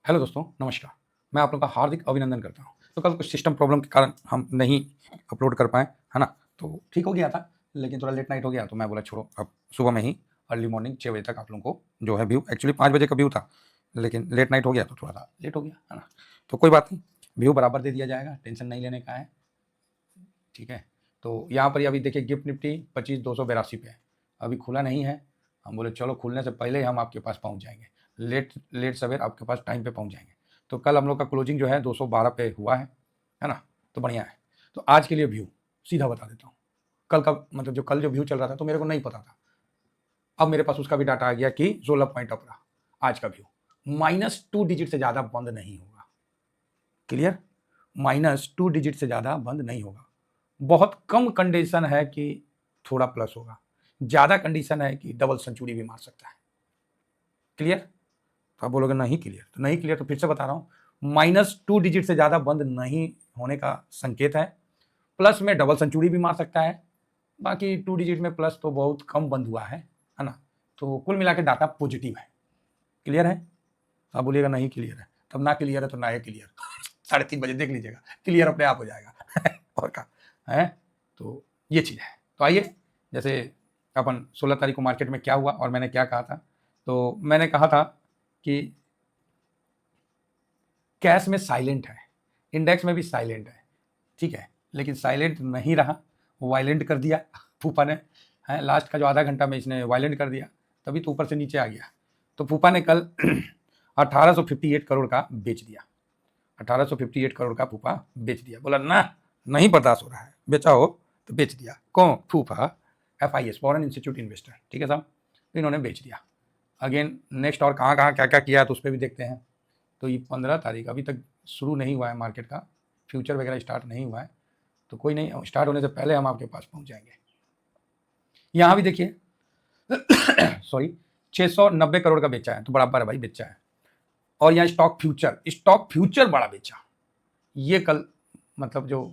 Hello दोस्तों, नमस्कार। मैं आप लोगों का हार्दिक अभिनंदन करता हूँ। तो कल कुछ सिस्टम प्रॉब्लम के कारण हम नहीं अपलोड कर पाए, है ना? तो ठीक हो गया था, लेकिन थोड़ा लेट नाइट हो गया तो मैं बोला छोड़ो, अब सुबह में ही अर्ली मॉर्निंग 6 बजे तक आप लोगों को जो है व्यू, एक्चुअली 5 बजे का व्यू था, लेकिन लेट नाइट हो गया तो थोड़ा सा लेट हो गया, है ना? तो कोई बात नहीं, व्यू बराबर दे दिया जाएगा, टेंशन नहीं लेने का है, ठीक है? तो यहाँ पर ही अभी देखिए गिफ्ट निफ्टी 25,282 पे है, अभी खुला नहीं है। हम बोले चलो खुलने से पहले ही हम आपके पास पहुँच जाएंगे, लेट लेट सवेर आपके पास टाइम पे पहुँच जाएंगे। तो कल हम लोग का क्लोजिंग जो है 212 पे हुआ है ना? तो बढ़िया है। तो आज के लिए व्यू सीधा बता देता हूँ। कल का मतलब जो कल जो व्यू चल रहा था तो मेरे को नहीं पता था, अब मेरे पास उसका भी डाटा आ गया कि 16 पॉइंट अप रहा आज का व्यू। -2 डिजिट से ज़्यादा बंद नहीं होगा, क्लियर? -2 डिजिट से ज़्यादा बंद नहीं होगा। बहुत कम कंडीशन है कि थोड़ा प्लस होगा, ज़्यादा कंडीशन है कि डबल सेंचुरी भी मार सकता है, क्लियर? तो आप बोलोगे नहीं क्लियर, तो नहीं क्लियर तो फिर से बता रहा हूँ, -2 डिजिट से ज़्यादा बंद नहीं होने का संकेत है। प्लस में डबल सेंचुरी भी मार सकता है, बाकी 2 डिजिट में प्लस तो बहुत कम बंद हुआ है ना? तो कुल मिला के डाटा पॉजिटिव है, क्लियर है? आप बोलिएगा नहीं क्लियर है, तब ना क्लियर है तो ना है क्लियर 3:30 बजे देख लीजिएगा, क्लियर अपने आप हो जाएगा और क्या है? तो ये चीज़ है। तो आइए, जैसे अपन 16 तारीख को मार्केट में क्या हुआ और मैंने क्या कहा था। तो मैंने कहा था कि कैश में साइलेंट है, इंडेक्स में भी साइलेंट है, ठीक है, लेकिन साइलेंट नहीं रहा, वायलेंट कर दिया फूफा ने, है लास्ट का जो आधा घंटा में इसने वायलेंट कर दिया, तभी तो ऊपर से नीचे आ गया। तो फूफा ने कल 1858 करोड़ का बेच दिया, 1858 करोड़ का फूफा बेच दिया। बोला ना, नहीं बर्दाश्त हो रहा है, बेचा हो तो बेच दिया। कौन? फूफा, FIS, फॉरेन इंस्टीट्यूट इन्वेस्टर, ठीक है साहब। तो इन्होंने बेच दिया। अगेन नेक्स्ट और कहाँ कहाँ क्या क्या किया है तो उस पर भी देखते हैं। तो ये 15 तारीख अभी तक शुरू नहीं हुआ है मार्केट का, फ्यूचर वगैरह स्टार्ट नहीं हुआ है, तो कोई नहीं, स्टार्ट होने से पहले हम आपके पास पहुंच जाएंगे। यहाँ भी देखिए सॉरी 690 करोड़ का बेचा है, तो बराबर है भाई, बेचा है। और यहाँ स्टॉक फ्यूचर बड़ा बेचा, ये कल मतलब जो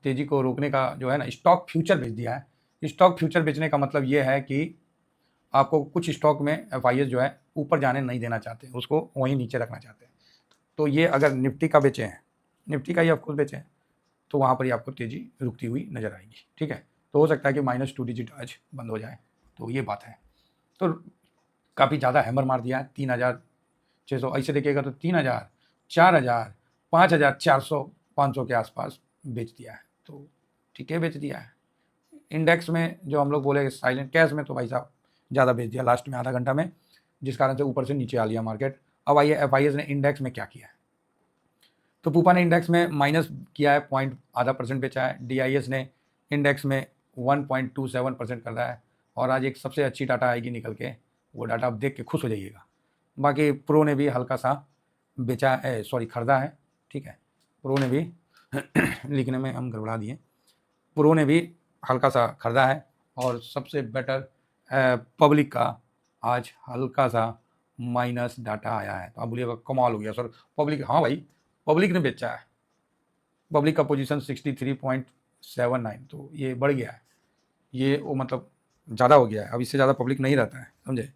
तेजी को रोकने का जो है ना, स्टॉक फ्यूचर बेच दिया है। स्टॉक फ्यूचर बेचने का मतलब ये है कि आपको कुछ स्टॉक में FIS जो है ऊपर जाने नहीं देना चाहते, उसको वहीं नीचे रखना चाहते हैं। तो ये अगर निफ्टी का बेचे हैं, निफ्टी का ही ऑफकोर्स बेचे हैं, तो वहाँ पर ही आपको तेजी रुकती हुई नजर आएगी, ठीक है? तो हो सकता है कि -2 डिजिट आज बंद हो जाए, तो ये बात है। तो काफ़ी ज़्यादा हैमर मार दिया है, 3,600 ऐसे देखिएगा तो 3,000, 4,000, 5,400, 500 के आसपास बेच दिया है, तो ठीक है बेच दिया है। इंडेक्स में जो हम लोग बोले साइलेंट, कैश में तो भाई साहब ज़्यादा बेच दिया लास्ट में आधा घंटा में, जिस कारण से ऊपर से नीचे आ लिया मार्केट। अब आइए FIS ने इंडेक्स में क्या किया है। तो पूपा ने इंडेक्स में माइनस किया है, 0.5% बेचा है। DIS ने इंडेक्स में 1.27% कर रहा है, और आज एक सबसे अच्छी डाटा आएगी निकल के, वो डाटा आप देख के खुश हो जाइएगा। बाकी प्रो ने भी हल्का सा बेचा है, सॉरी खरीदा है, ठीक है। प्रो ने भी लिखने में हम गड़बड़ा दिए, प्रो ने भी हल्का सा खरीदा है। और सबसे बेटर पब्लिक का आज हल्का सा माइनस डाटा आया है, तो आप बोलिएगा कमाल हो गया सर पब्लिक, हाँ भाई पब्लिक ने बेचा है। पब्लिक का पोजीशन 63.79, तो ये बढ़ गया है, ये वो मतलब ज़्यादा हो गया है। अब इससे ज़्यादा पब्लिक नहीं रहता है, समझे?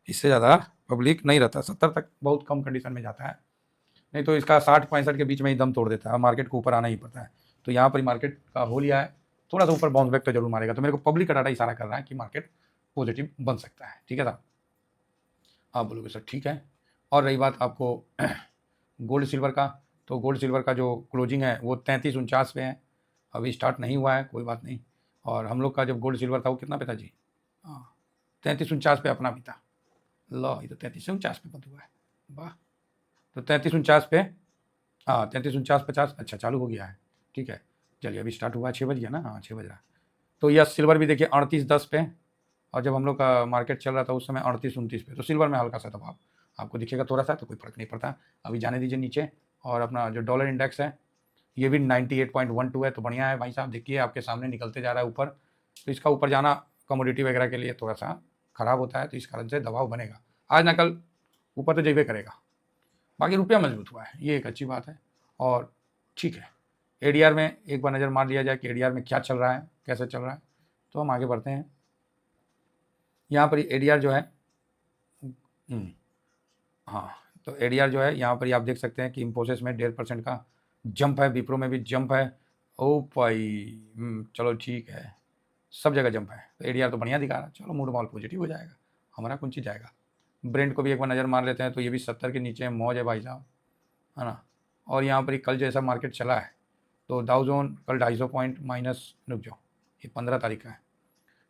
इससे ज़्यादा पब्लिक नहीं रहता, 70 तक बहुत कम कंडीशन में जाता है, नहीं तो इसका 60-65 के बीच में ही दम तोड़ देता है, मार्केट को ऊपर आना ही पड़ता है। तो यहाँ पर मार्केट का हो लिया है, थोड़ा सा ऊपर बाउंस बैक तो जरूर मारेगा। तो मेरे को पब्लिक का डाटा इशारा कर रहा है कि मार्केट पॉजिटिव बन सकता है, ठीक है साहब? आप बोलोगे सर ठीक है। और रही बात आपको गोल्ड सिल्वर का, तो गोल्ड सिल्वर का जो क्लोजिंग है वो 3349 पे है, अभी स्टार्ट नहीं हुआ है, कोई बात नहीं। और हम लोग का जब गोल्ड सिल्वर था वो कितना पे था जी? हाँ 3349 पे अपना भी था। लो ये तो 3349 पे बंद हुआ है, वाह। तो 3349 पे, हाँ 3349.50, अच्छा चालू हो गया है, ठीक है। चलिए अभी स्टार्ट हुआ है, 6 बज गया ना, हाँ 6 बज रहा है। तो यह सिल्वर भी देखिए 3810 पे, और जब हम लोग का मार्केट चल रहा था उस समय 3829 पे, तो सिल्वर में हल्का सा दबाव आपको दिखेगा थोड़ा सा, तो कोई फर्क नहीं पड़ता, अभी जाने दीजिए नीचे। और अपना जो डॉलर इंडेक्स है ये भी 98.12 है, तो बढ़िया है भाई साहब, देखिए आपके सामने निकलते जा रहा है ऊपर। तो इसका ऊपर जाना कमोडिटी वगैरह के लिए थोड़ा सा खराब होता है, तो इस कारण से दबाव बनेगा, आज ना कल ऊपर तो जेबे करेगा। बाकी रुपया मजबूत हुआ है, ये एक अच्छी बात है, और ठीक है। ADR में एक बार नज़र मार लिया जाए कि ADR में क्या चल रहा है, कैसे चल रहा है, तो हम आगे बढ़ते हैं। यहाँ पर ADR जो है हाँ, तो एडीआर जो है यहाँ पर आप देख सकते हैं कि इन्फोसिस में 1.5% का जंप है, विप्रो में भी जंप है। ओ भाई चलो ठीक है, सब जगह जंप है, तो एडीआर तो बढ़िया दिखा रहा है। चलो मूड माहौल पॉजिटिव हो जाएगा, हमारा कौन चीज़ जाएगा। ब्रेंड को भी एक बार नज़र मार लेते हैं, तो ये भी 70 के नीचे मौज है भाई साहब, है ना। और यहाँ पर कल जैसा मार्केट चला है, तो डाउ जोन कल 250 पॉइंट माइनस, रुक जाओ, ये 15 तारीख का है,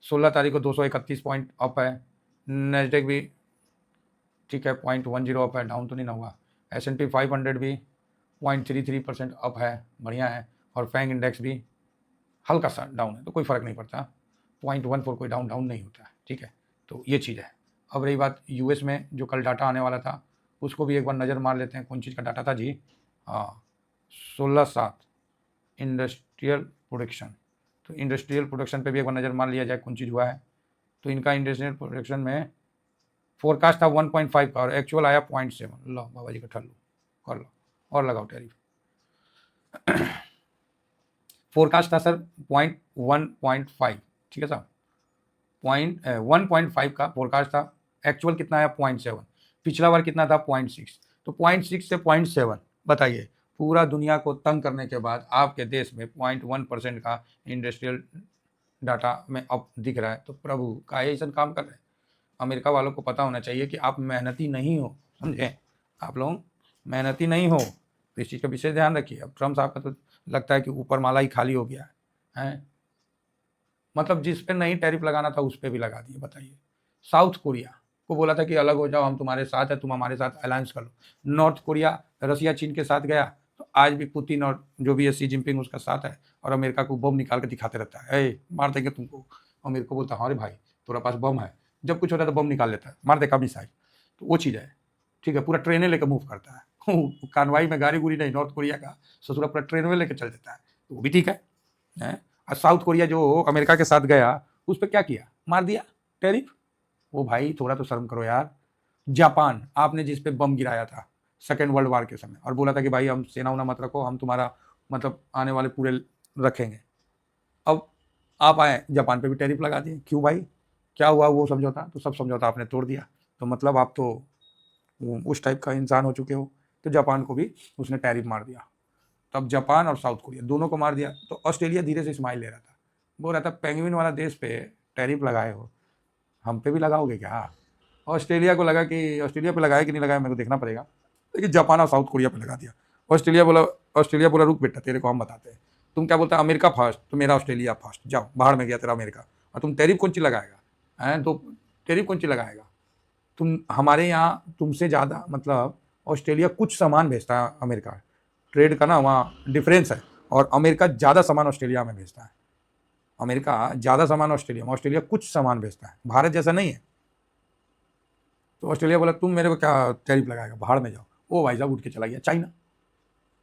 16 तारीख को 231 पॉइंट अप है। नेस्डेक भी ठीक है 0.10 अप है, डाउन तो नहीं ना हुआ। S&P 500 भी 0.33% अप है, बढ़िया है। और फैंग इंडेक्स भी हल्का सा डाउन है, तो कोई फ़र्क नहीं पड़ता, 0.14 कोई डाउन नहीं होता है, ठीक है। तो ये चीज़ है। अब रही बात यूएस में, जो कल डाटा आने वाला था, उसको भी एक बार नज़र मार लेते हैं। कौन चीज़ का डाटा था जी? हाँ, 16/7 इंडस्ट्रियल प्रोडक्शन। तो इंडस्ट्रियल प्रोडक्शन पे भी एक बार नज़र मार लिया जाए कौन चीज़ हुआ है। तो इनका इंडस्ट्रियल प्रोडक्शन में फोरकास्ट था 1.5 का और एक्चुअल आया 0.7। लो बाबा जी का ठल्लू कर लो और लगाओ टैरिफ। फोरकास्ट था सर 1.5, ठीक है साहब, 1.5 का फोरकास्ट था, एक्चुअल कितना आया 0.7। पिछला बार कितना था 0.6, तो 0.6 से 0.7, बताइए पूरा दुनिया को तंग करने के बाद आपके देश में 0.1% का इंडस्ट्रियल डाटा में अब दिख रहा है। तो प्रभु का ऐसा काम कर रहे हैं। अमेरिका वालों को पता होना चाहिए कि आप मेहनती नहीं हो, समझे, आप लोग मेहनती नहीं हो, तो इस चीज़ का विशेष ध्यान रखिए। अब ट्रम्प साहब का तो लगता है कि ऊपर माला ही खाली हो गया है, मतलब जिस पे नहीं टैरिफ लगाना था उस पर भी लगा दिए, बताइए। साउथ कोरिया को बोला था कि अलग हो जाओ, हम तुम्हारे साथ है, तुम हमारे साथ अलायंस कर लो। नॉर्थ कोरिया रसिया चीन के साथ गया, तो आज भी पुतिन और जो भी है शी जिनपिंग उसका साथ है, और अमेरिका को बम निकाल के दिखाते रहता है, ए मार देंगे तुमको। अमेरिका को बोलता है हाँ रे भाई तुम्हारे पास बम है, जब कुछ होता है तो बम निकाल लेता है, मार देगा मिसाइल। तो वो चीज़ है, ठीक है, पूरा ट्रेनें लेकर मूव करता है। कानवाई में गाड़ी गुड़ी नहीं, नॉर्थ कोरिया का ससुरा पूरा ट्रेन में लेकर चल देता है, तो वो भी ठीक है। और साउथ कोरिया जो अमेरिका के साथ गया, उस पर क्या किया, मार दिया टैरिफ। वो भाई थोड़ा तो शर्म करो यार। जापान, आपने जिस पे बम गिराया था सेकेंड वर्ल्ड वार के समय, और बोला था कि भाई हम सेना उना मत रखो, हम तुम्हारा मतलब आने वाले पूरे रखेंगे। अब आप आए जापान पे भी टैरिफ लगा दिए, क्यों भाई, क्या हुआ वो समझौता? तो सब समझौता आपने तोड़ दिया, तो मतलब आप तो उस टाइप का इंसान हो चुके हो। तो जापान को भी उसने टैरिफ मार दिया। तब जापान और साउथ कोरिया दोनों को मार दिया। तो ऑस्ट्रेलिया धीरे से स्माइल ले रहा था, बोल रहा था पेंगुइन वाला देश पे टैरिफ लगाए हो, हम पे भी लगाओगे क्या? ऑस्ट्रेलिया को लगा कि ऑस्ट्रेलिया पे लगाया कि नहीं लगाया मेरे को देखना पड़ेगा, लेकिन जापान और साउथ कोरिया पे लगा दिया। ऑस्ट्रेलिया बोला रुक बेटा तेरे को हम बताते हैं। तुम क्या बोलता है अमेरिका फर्स्ट, तो मेरा ऑस्ट्रेलिया फर्स्ट, जाओ बाहर में गया तेरा अमेरिका। और तुम टैरिफ कौन सी लगाएगा हैं? तो टैरिफ कौन सी लगाएगा? तुम हमारे यहाँ तुमसे ज़्यादा, मतलब ऑस्ट्रेलिया कुछ सामान भेजता है अमेरिका, ट्रेड का ना वहाँ डिफरेंस है, और अमेरिका ज़्यादा सामान ऑस्ट्रेलिया में भेजता है। अमेरिका ज़्यादा सामान ऑस्ट्रेलिया में, ऑस्ट्रेलिया कुछ सामान भेजता है, भारत जैसा नहीं है। तो ऑस्ट्रेलिया बोला तुम मेरे को क्या टैरिफ लगाएगा, बाहर में जाओ। वो भाई साहब उठ के चला गया चाइना,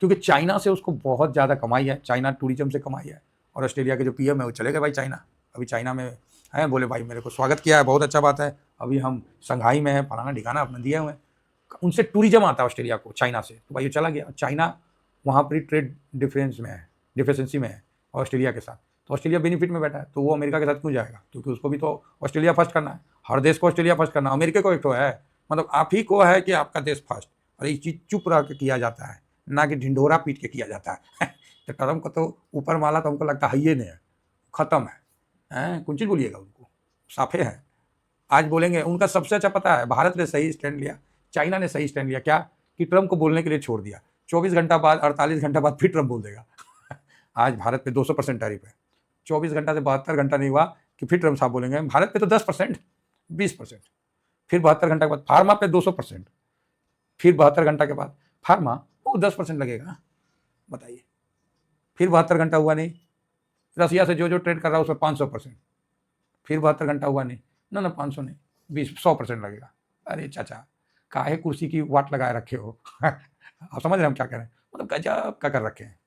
क्योंकि चाइना से उसको बहुत ज़्यादा कमाई है, चाइना टूरिज्म से कमाई है। और ऑस्ट्रेलिया के जो पीएम है वो चले गए भाई चाइना, अभी चाइना में हैं, बोले भाई मेरे को स्वागत किया है, बहुत अच्छा बात है, अभी हम संघाई में है, फलाना ठिकाना अपने दिए हुए हैं। उनसे टूरिज्म आता है ऑस्ट्रेलिया को चाइना से, तो भाई ये चला गया। चाइना वहाँ पर ट्रेड डिफरेंस में है, डिफिशेंसी में है ऑस्ट्रेलिया के साथ, तो ऑस्ट्रेलिया बेनिफिट में बैठा है। तो वो अमेरिका के साथ क्यों जाएगा, क्योंकि उसको भी तो ऑस्ट्रेलिया फर्स्ट करना है, हर देश को ऑस्ट्रेलिया फर्स्ट करना। अमेरिका को एक तो है, मतलब आप ही को है कि आपका देश फर्स्ट, और ये चीज़ चुप रह के किया जाता है, ना कि ढिंढोरा पीट के किया जाता है। तो ट्रम्प को तो ऊपर माला तो हमको लगता है ये नहीं है, खत्म है, कुछ चीज़ बोलिएगा उनको, साफे हैं। आज बोलेंगे, उनका सबसे अच्छा पता है, भारत ने सही स्टैंड लिया, चाइना ने सही स्टैंड लिया, क्या कि ट्रम्प को बोलने के लिए छोड़ दिया। 24 घंटा बाद, 48 घंटा बाद फिर ट्रम्प बोल देगा। आज भारत पे 200% टैरिफ है, 24 घंटा से 72 घंटा नहीं हुआ कि फिर ट्रम्प साहब बोलेंगे भारत पे तो 10%, 20%, फिर 72 घंटा के बाद फार्मा पे 200%, फिर 72 घंटा के बाद फार्मा वो 10% लगेगा, बताइए। फिर 72 घंटा हुआ नहीं, रसिया से जो जो ट्रेड कर रहा है उसमें 500%, फिर 72 घंटा हुआ नहीं, ना 500 नहीं, 100% लगेगा। अरे चाचा काहे कुर्सी की वाट लगाए रखे हो? आप समझ रहे हैं हम क्या कह रहे हैं, मतलब गजब का कर रखे हैं।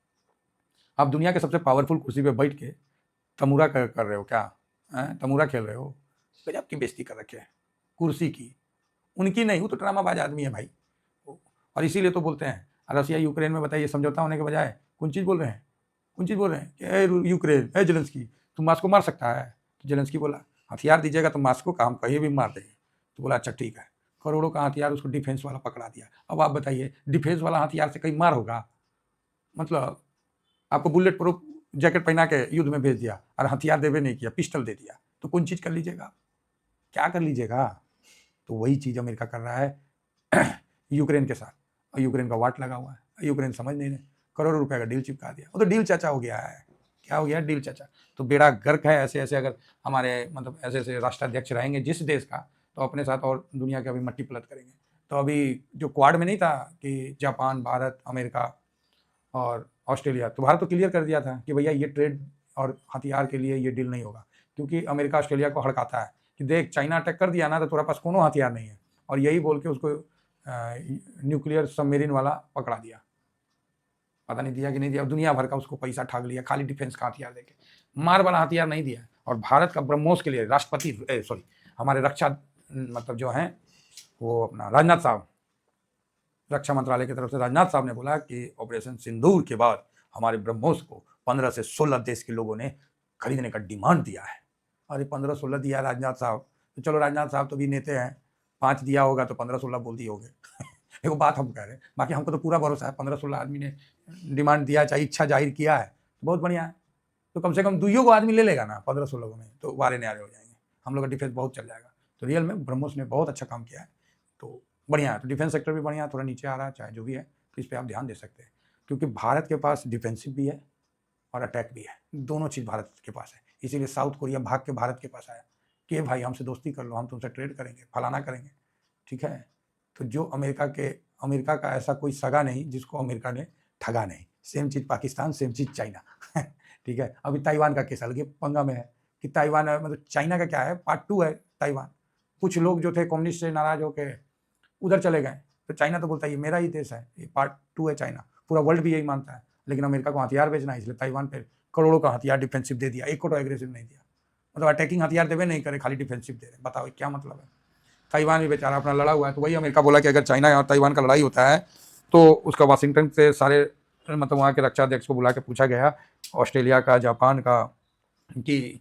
आप दुनिया के सबसे पावरफुल कुर्सी पे बैठ के तमूरा कर रहे हो क्या? तमूरा खेल रहे हो, गजब की बेइज्जती कर रखे हैं कुर्सी की, उनकी नहीं, वो तो ड्रामाबाज आदमी है भाई। और इसीलिए तो बोलते हैं रसिया यूक्रेन में, बताइए, समझौता होने के बजाय कौन चीज़ बोल रहे हैं, कौन चीज़ बोल रहे हैं कि ए यूक्रेन, ए जेलेंस्की तुम मास्को मार सकता है? तो जेलेंस्की बोला हथियार दीजिएगा तो मास्को का हम कहीं भी मार देंगे। तो बोला अच्छा ठीक है, करोड़ों का हथियार उसको डिफेंस वाला पकड़ा दिया। अब आप बताइए डिफेंस वाला हथियार से कहीं मार होगा? मतलब आपको बुलेट प्रूफ जैकेट पहना के युद्ध में भेज दिया और हथियार देवे नहीं किया, पिस्टल दे दिया, तो कौन चीज़ कर लीजिएगा? क्या कर लीजिएगा? तो वही चीज़ अमेरिका कर रहा है यूक्रेन के साथ, और यूक्रेन का वाट लगा हुआ है, यूक्रेन समझ नहीं रहे, करोड़ों रुपए का डील चिपका दिया। वो तो डील चाचा हो गया है। क्या हो गया? डील चाचा। तो बेड़ा गर्क है। ऐसे ऐसे अगर हमारे मतलब ऐसे ऐसे राष्ट्राध्यक्ष रहेंगे जिस देश का, तो अपने साथ और दुनिया की अभी मट्टी पलट करेंगे। तो अभी जो क्वाड में नहीं था कि जापान, भारत, अमेरिका और ऑस्ट्रेलिया, तो भारत तो क्लियर कर दिया था कि भैया ये ट्रेड और हथियार के लिए ये डील नहीं होगा, क्योंकि अमेरिका ऑस्ट्रेलिया को हड़काता है कि देख चाइना अटैक कर दिया ना तो तुम्हारे पास कोनो हथियार नहीं है, और यही बोल के उसको न्यूक्लियर सबमरीन वाला पकड़ा दिया। पता नहीं दिया कि नहीं दिया, दुनिया भर का उसको पैसा ठग लिया खाली डिफेंस का हथियार देके, मार वाला हथियार नहीं दिया। और भारत का ब्रह्मोस के लिए राष्ट्रपति सॉरी हमारे रक्षा मतलब जो हैं वो अपना राजनाथ साहब, रक्षा मंत्रालय की तरफ से राजनाथ साहब ने बोला कि ऑपरेशन सिंदूर के बाद हमारे ब्रह्मोस को 15 से 16 देश के लोगों ने खरीदने का डिमांड दिया है। अरे 15-16 दिया राजनाथ साहब, तो चलो राजनाथ साहब तो भी नेते हैं, 5 दिया होगा तो 15-16 बोल दिए होंगे देखो बात हम कह रहे हैं, बाकी हमको तो पूरा भरोसा है 15-16 आदमी ने डिमांड दिया, चाहे इच्छा जाहिर किया है, तो बहुत बढ़िया है। तो कम से कम दुइयों को आदमी ले लेगा ना 15-16 में, तो वारे न्यारे हो जाएंगे, हम लोग का डिफेंस बहुत चल जाएगा। तो रियल में ब्रह्मोस ने बहुत अच्छा काम किया है, तो बढ़िया है। तो डिफेंस सेक्टर भी बढ़िया, थोड़ा नीचे आ रहा है चाहे जो भी है, तो इस पर आप ध्यान दे सकते हैं, क्योंकि भारत के पास डिफेंसिव भी है और अटैक भी है, दोनों चीज़ भारत के पास है। इसीलिए साउथ कोरिया भाग के भारत के पास आया कि भाई हमसे दोस्ती कर लो, हम तुमसे ट्रेड करेंगे, फलाना करेंगे, ठीक है। तो जो अमेरिका का ऐसा कोई सगा नहीं जिसको अमेरिका ने ठगा नहीं। सेम चीज़ पाकिस्तान, सेम चीज़ चाइना ठीक है। अभी ताइवान का केस अलग पंगा में है कि ताइवान मतलब चाइना का क्या है, पार्ट 2 है ताइवान। कुछ लोग जो थे कम्युनिस्ट से नाराज होकर उधर चले गए, तो चाइना तो बोलता है ये मेरा ही देश है, ये पार्ट 2 है चाइना, पूरा वर्ल्ड भी यही मानता है। लेकिन अमेरिका को हथियार बेचना है, इसलिए ताइवान पे करोड़ों का हथियार डिफेंसिव दे दिया, एक को तो एग्रेसिव नहीं दिया, मतलब अटैकिंग हथियार देवे नहीं करे, खाली डिफेंसिव दे रहे। बताओ क्या मतलब है? ताइवान भी बेचारा अपना लड़ा हुआ है। तो वही अमेरिका बोला कि अगर चाइना और ताइवान का लड़ाई होता है तो उसका वाशिंगटन से सारे मतलब वहाँ के रक्षा अध्यक्ष को बुला के पूछा गया, ऑस्ट्रेलिया का, जापान का, कि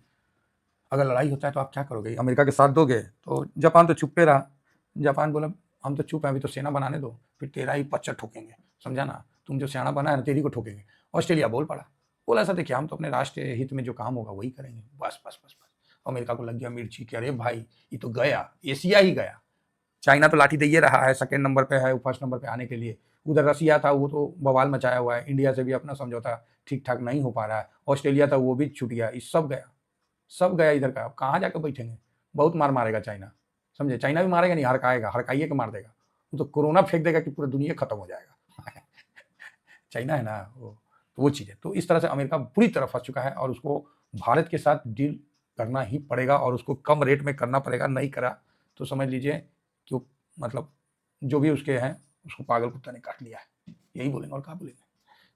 अगर लड़ाई होता है तो आप क्या करोगे, अमेरिका के साथ दोगे? तो जापान तो चुप्पे रहा। जापान बोला हम तो चुप हैं, अभी तो सेना बनाने दो, फिर तेरा ही पच्चर ठोकेंगे, समझा ना, तुम जो सेना बना है ना तेरी को ठोकेंगे। ऑस्ट्रेलिया बोल पड़ा, बोला ऐसा देखिए हम तो अपने राष्ट्रीय हित में जो काम होगा वही करेंगे, बस बस बस बस। अमेरिका को लग गया मिर्ची कि अरे भाई ये तो गया, एशिया ही गया। चाइना तो लाठी दे ही रहा है, सेकेंड नंबर पे है, फर्स्ट नंबर पे आने के लिए। उधर रसिया था, वो तो बवाल मचाया हुआ है, इंडिया से भी अपना समझौता ठीक ठाक नहीं हो पा रहा है। ऑस्ट्रेलिया था वो भी छूट गया, इस सब गया, सब गया इधर का। अब कहाँ जाकर बैठेंगे? बहुत मार मारेगा चाइना, समझे। चाइना भी मारेगा नहीं, हड़काएगा, हड़काइए के मार देगा। वो तो कोरोना फेंक देगा कि पूरी दुनिया खत्म हो जाएगा चाइना है ना वो, तो वो चीज़ है। तो इस तरह से अमेरिका पूरी तरह फंस चुका है और उसको भारत के साथ डील करना ही पड़ेगा और उसको कम रेट में करना पड़ेगा। नहीं करा तो समझ लीजिए कि मतलब जो भी उसके हैं उसको पागल कुत्ता ने काट लिया है, यही बोलेंगे और क्या बोलेंगे।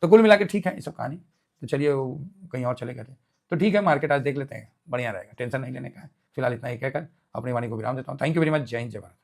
तो कुल मिला के ठीक है ये सब कहानी। तो चलिए कहीं और चले गए थे, तो ठीक है मार्केट आज देख लेते हैं, बढ़िया रहेगा, टेंशन नहीं लेने का है। फिलहाल इतना ही कहकर अपनी वाणी को विराम देता हूँ। Thank you very much. जय हिंद, जय भारत।